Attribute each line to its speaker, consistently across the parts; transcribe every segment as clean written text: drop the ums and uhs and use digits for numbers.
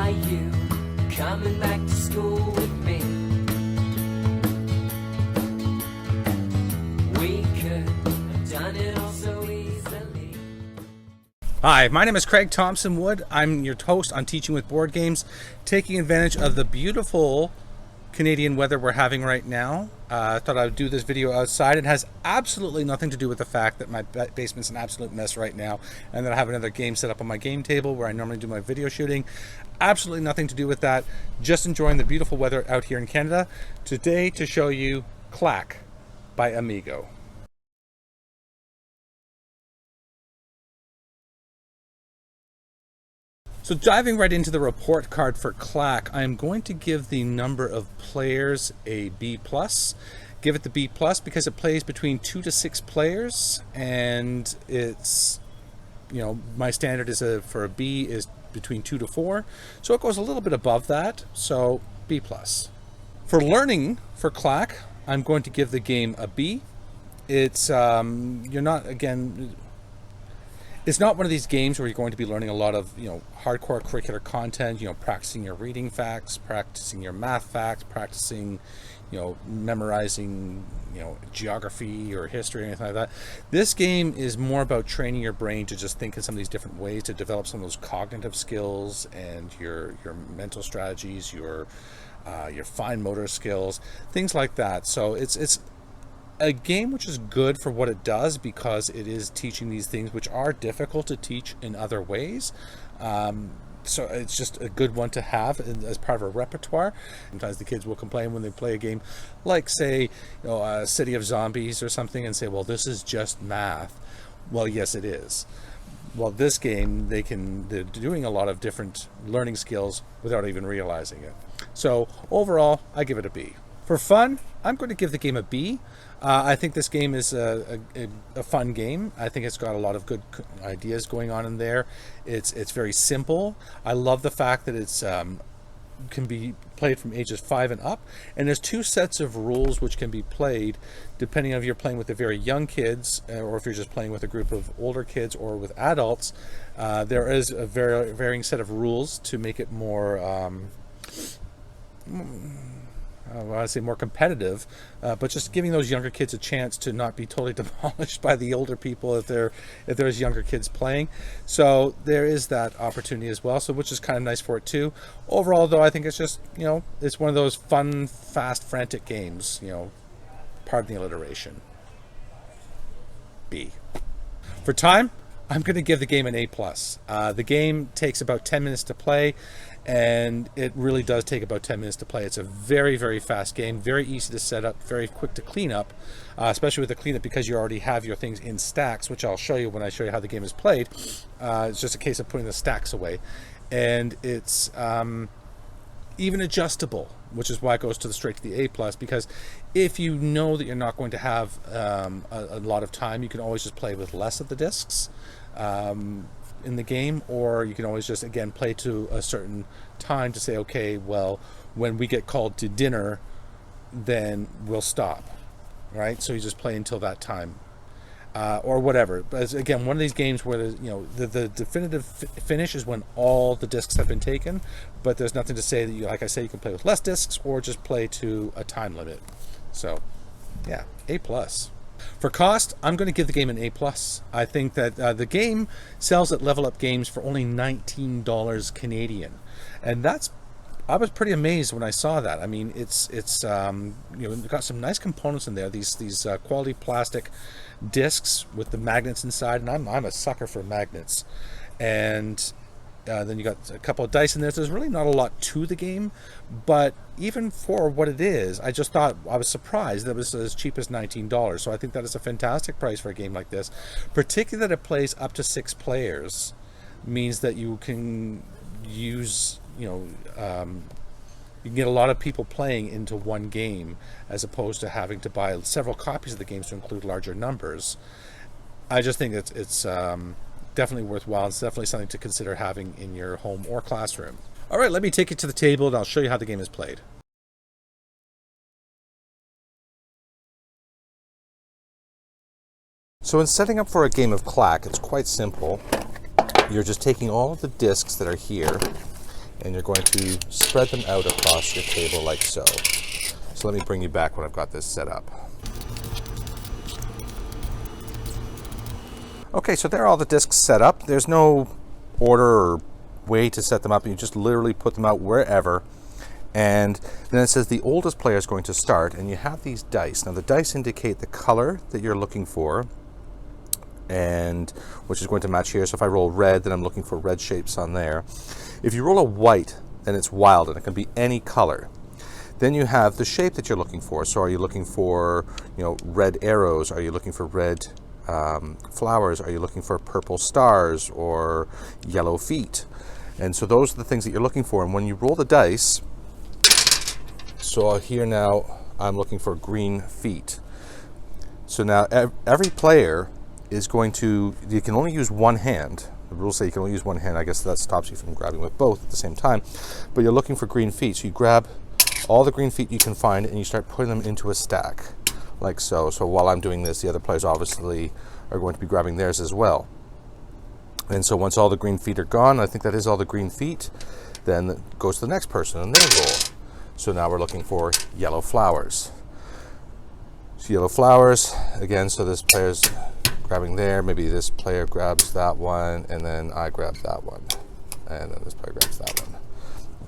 Speaker 1: Are you coming back to school with me? We could have done it all so easily.
Speaker 2: Hi, my name is Craig Thompson Wood. I'm your host on Teaching with Board Games, taking advantage of the beautiful Canadian weather we're having right now. I thought I would do this video outside. It has absolutely nothing to do with the fact that my basement's an absolute mess right now and that I have another game set up on my game table where I normally do my video shooting. Absolutely nothing to do with that. Just enjoying the beautiful weather out here in Canada. Today to show you Clack by Amigo. So diving right into the report card for Clack, I'm going to give the number of players a B+. Give it the B+ because it plays between 2 to 6 players, and it's, my standard is for a B is between 2 to 4. So it goes a little bit above that, so B+. For learning for Clack, I'm going to give the game a B. It's, it's not one of these games where you're going to be learning a lot of, hardcore curricular content, practicing your reading facts, practicing your math facts, practicing, memorizing, geography or history or anything like that. This game is more about training your brain to just think in some of these different ways to develop some of those cognitive skills and your mental strategies, your fine motor skills, things like that. So it's a game which is good for what it does because it is teaching these things which are difficult to teach in other ways. So it's just a good one to have as part of a repertoire. Sometimes the kids will complain when they play a game like, say, City of Zombies or something and say, well, this is just math. Well, yes, it is. Well, this game, they're doing a lot of different learning skills without even realizing it. So overall, I give it a B. For fun, I'm going to give the game a B. I think this game is a fun game. I think it's got a lot of good ideas going on in there. It's very simple. I love the fact that it's can be played from ages 5 and up. And there's 2 sets of rules which can be played depending on if you're playing with the very young kids or if you're just playing with a group of older kids or with adults. There is a varying set of rules to make it more I want to say more competitive, but just giving those younger kids a chance to not be totally demolished by the older people if there's younger kids playing. So there is that opportunity as well, so which is kind of nice for it too. Overall, though, I think it's just, it's one of those fun, fast, frantic games, pardon the alliteration. B. For time, I'm going to give the game an A+. The game takes about 10 minutes to play, and it really does take about 10 minutes to play. It's a very, very fast game, very easy to set up, very quick to clean up, especially with the cleanup because you already have your things in stacks, which I'll show you when I show you how the game is played. It's just a case of putting the stacks away. And it's even adjustable, which is why it goes straight to the A+, because if you know that you're not going to have a lot of time, you can always just play with less of the discs in the game, or you can always just, again, play to a certain time to say, okay, well, when we get called to dinner, then we'll stop, right? So you just play until that time. Or whatever. But it's, again, one of these games where the definitive finish is when all the discs have been taken, but there's nothing to say that like I say, you can play with less discs or just play to a time limit. So, yeah, A+. For cost, I'm going to give the game an A+. I think that the game sells at Level Up Games for only $19 Canadian, and I was pretty amazed when I saw that. I mean, it's got some nice components in there. These quality plastic discs with the magnets inside, and I'm a sucker for magnets. And then you got a couple of dice in there. So there's really not a lot to the game, but even for what it is, I just thought I was surprised that it was as cheap as $19. So I think that is a fantastic price for a game like this, particularly that it plays up to 6 players. Means that you can use you can get a lot of people playing into one game as opposed to having to buy several copies of the games to include larger numbers. I just think it's definitely worthwhile. It's definitely something to consider having in your home or classroom. All right, let me take you to the table and I'll show you how the game is played. So in setting up for a game of Clack, it's quite simple. You're just taking all of the discs that are here and you're going to spread them out across your table like so. So let me bring you back when I've got this set up. Okay, so there are all the discs set up. There's no order or way to set them up. You just literally put them out wherever. And then it says the oldest player is going to start, and you have these dice. Now the dice indicate the color that you're looking for, and which is going to match here. So if I roll red, then I'm looking for red shapes on there. If you roll a white, then it's wild, and it can be any color. Then you have the shape that you're looking for. So are you looking for, red arrows? Are you looking for red flowers? Are you looking for purple stars or yellow feet? And so those are the things that you're looking for. And when you roll the dice, so here now I'm looking for green feet. So now every player is going to, you can only use one hand. The rules say you can only use one hand. I guess that stops you from grabbing with both at the same time. But you're looking for green feet. So you grab all the green feet you can find and you start putting them into a stack like so. So while I'm doing this, the other players obviously are going to be grabbing theirs as well. And so once all the green feet are gone, I think that is all the green feet, then it goes to the next person and they roll. So now we're looking for yellow flowers. So yellow flowers, again, so this player's grabbing there, maybe this player grabs that one, and then I grab that one. And then this player grabs that one.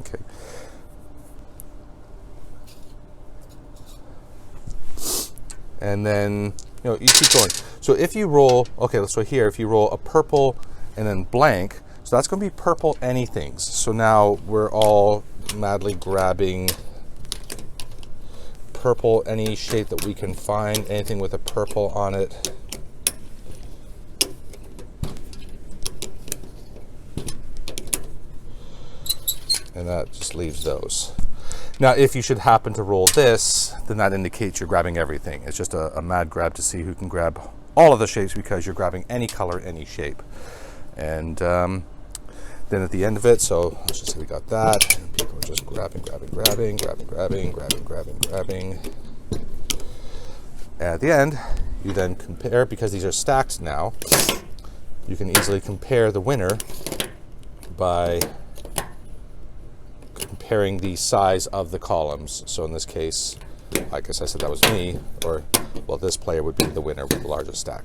Speaker 2: Okay. And then, you keep going. So if you roll, okay, so here, if you roll a purple and then blank, so that's going to be purple anythings. So now we're all madly grabbing purple, any shape that we can find, anything with a purple on it. And that just leaves those. Now, if you should happen to roll this, then that indicates you're grabbing everything. It's just a mad grab to see who can grab all of the shapes because you're grabbing any color, any shape. And then at the end of it, so let's just say we got that, and people are just grabbing. And at the end, you then compare, because these are stacked now, you can easily compare the winner by comparing the size of the columns. So in this case, I guess I said that was me, or, well, this player would be the winner with the largest stack.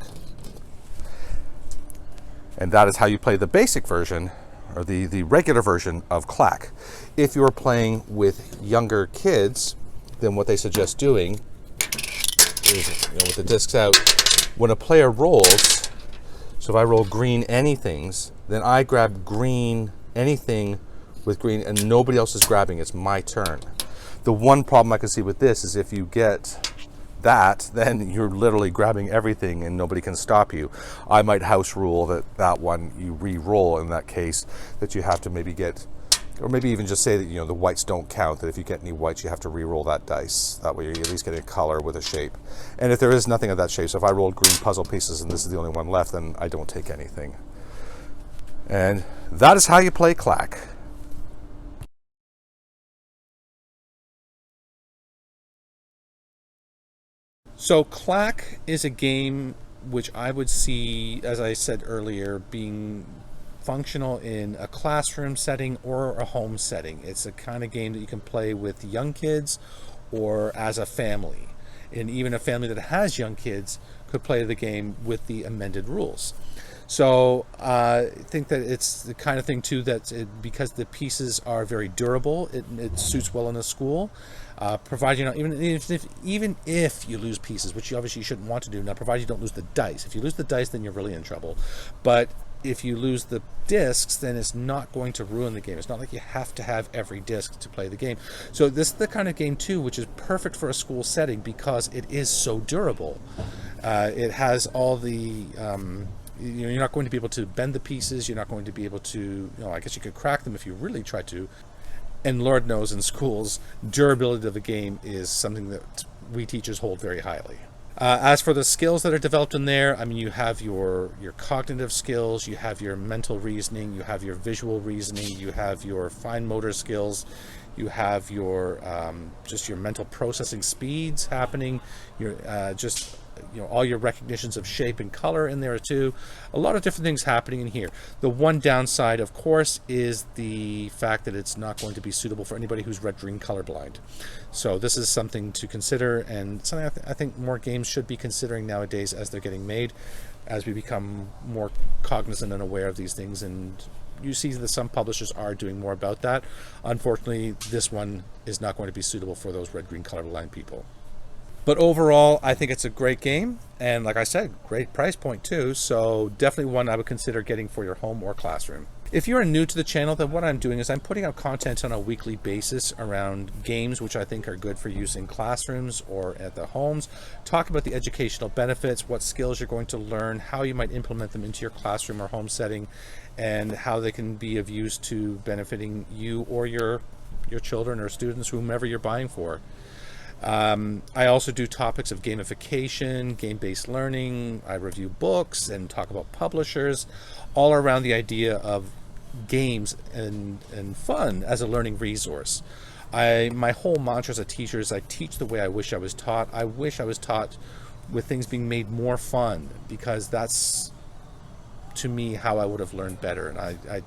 Speaker 2: And that is how you play the basic version, or the regular version of Clack. If you're playing with younger kids, then what they suggest doing is, with the discs out, when a player rolls, so if I roll green anythings, then I grab green anything with green and nobody else is grabbing. It's my turn. The one problem I can see with this is if you get that, then you're literally grabbing everything and nobody can stop you. I might house rule that one you re-roll in that case, that you have to maybe get, or maybe even just say that the whites don't count, that if you get any whites you have to re-roll that dice. That way you're at least getting a color with a shape. And if there is nothing of that shape, so if I rolled green puzzle pieces and this is the only one left, then I don't take anything. And that is how you play Clack. So Clack is a game which I would see, as I said earlier, being functional in a classroom setting or a home setting. It's a kind of game that you can play with young kids or as a family. And even a family that has young kids could play the game with the amended rules. So I think that it's the kind of thing too that because the pieces are very durable, it suits well in a school. Provided even if you lose pieces, which you obviously shouldn't want to do now, provided you don't lose the dice. If you lose the dice, then you're really in trouble. But if you lose the discs, then it's not going to ruin the game. It's not like you have to have every disc to play the game. So this is the kind of game too which is perfect for a school setting because it is so durable. It has all the you're not going to be able to bend the pieces. You're not going to be able to, I guess you could crack them if you really tried to. And Lord knows in schools, durability of the game is something that we teachers hold very highly. As for the skills that are developed in there, I mean, you have your cognitive skills, you have your mental reasoning, you have your visual reasoning, you have your fine motor skills, you have your just your mental processing speeds happening, your just all your recognitions of shape and color in there too. A lot of different things happening in here. The one downside, of course, is the fact that it's not going to be suitable for anybody who's red-green colorblind. So this is something to consider, and something I think more games should be considering nowadays as they're getting made, as we become more cognizant and aware of these things. And you see that some publishers are doing more about that. Unfortunately, this one is not going to be suitable for those red-green colorblind people. But overall, I think it's a great game, and like I said, great price point too, so definitely one I would consider getting for your home or classroom. If you're new to the channel, then what I'm doing is I'm putting out content on a weekly basis around games which I think are good for use in classrooms or at the homes, talk about the educational benefits, what skills you're going to learn, how you might implement them into your classroom or home setting, and how they can be of use to benefiting you or your children or students, whomever you're buying for. I also do topics of gamification, game-based learning. I review books and talk about publishers, all around the idea of games and fun as a learning resource. My whole mantra as a teacher is I teach the way I wish I was taught. I wish I was taught with things being made more fun, because that's, to me, how I would have learned better. And I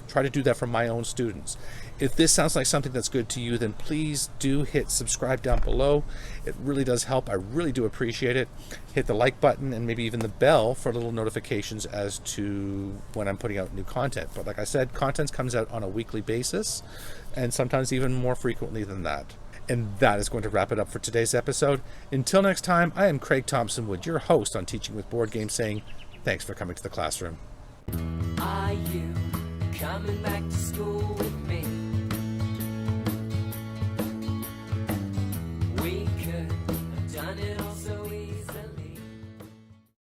Speaker 2: try to do that for my own students. If this sounds like something that's good to you, then please do hit subscribe down below. It really does help. I really do appreciate it. Hit the like button and maybe even the bell for little notifications as to when I'm putting out new content. But like I said, content comes out on a weekly basis, and sometimes even more frequently than that. And that is going to wrap it up for today's episode. Until next time, I am Craig Thompson Wood, your host on Teaching with Board Games, saying thanks for coming to the classroom.
Speaker 1: Are you coming back to school with